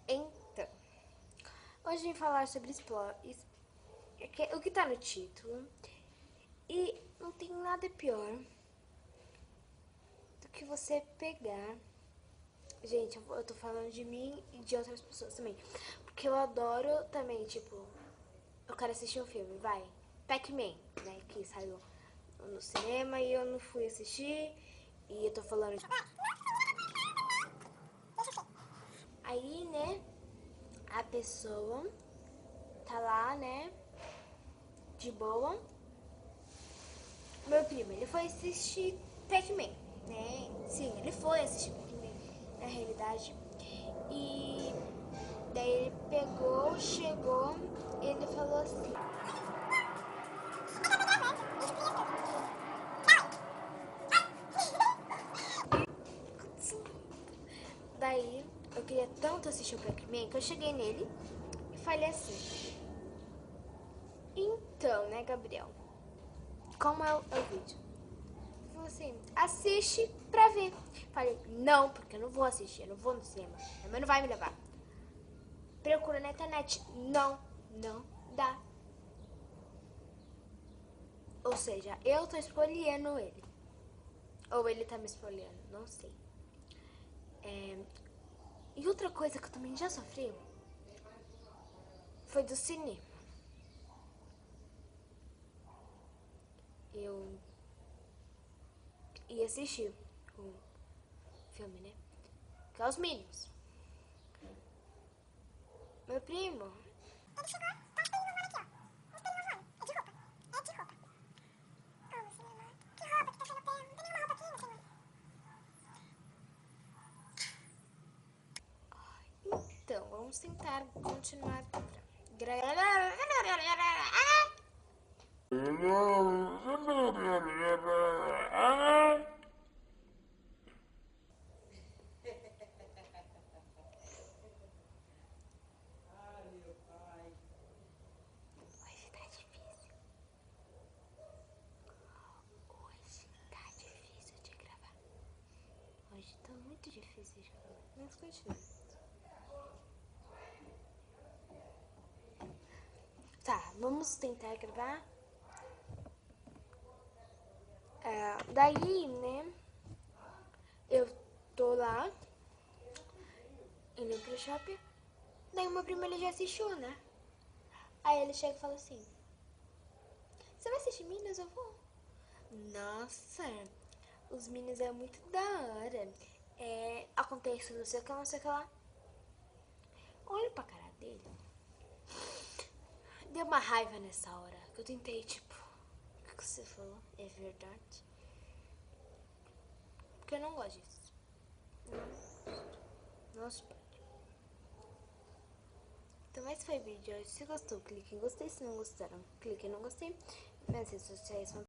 Então, hoje vim falar sobre o que tá no título. E não tem nada pior do que você pegar... Gente, eu tô falando de mim e de outras pessoas também. Porque eu adoro também, tipo... Eu quero assistir um filme, vai. Pac-Man, né? Que saiu no cinema e eu não fui assistir. E eu tô falando... Aí, né? A pessoa tá lá, né? De boa. Meu primo, ele foi assistir Pac-Man, né? Sim, ele foi assistir Pac-Man, na realidade. E daí ele pegou, chegou, e ele falou assim... Daí, eu queria tanto assistir o Pac-Man que eu cheguei nele e falei assim... Então, né, Gabriel? Como é o vídeo? Ele falou assim, assiste pra ver. Falei, não, porque eu não vou assistir, eu não vou no cinema. Minha mãe não vai me levar. Procura na internet. Não dá. Ou seja, eu tô escolhendo ele. Ou ele tá me escolhendo, não sei. E outra coisa que eu também já sofri foi do cinema. Eu ia assistir o filme, né? Que é os Minions. Meu primo... Ele chegou, tá os Minions aqui, ó. Os Minions, é de roupa. É de roupa. Ô, cinema. Que roupa que tá sendo pé? Não tem nenhuma roupa aqui, meu senhor. Então, vamos tentar continuar Hoje tá difícil. Hoje tá difícil de gravar. Hoje tá muito difícil de gravar. Mas continua. Tá, vamos tentar gravar. Daí, né, eu tô lá, indo pro shopping. Daí o meu primo, ele já assistiu, né? Aí ele chega e fala assim, você vai assistir Minions? Eu vou. Nossa, os Minions é muito da hora. Acontece não sei o que, não sei o que lá. Olho pra cara dele. Deu uma raiva nessa hora. Que eu tentei, tipo, o que você falou é verdade? Porque eu não gosto disso. Nossa, então esse foi o vídeo de hoje. Se gostou, clique em gostei. Se não gostaram, clique em não gostei. Minhas redes sociais são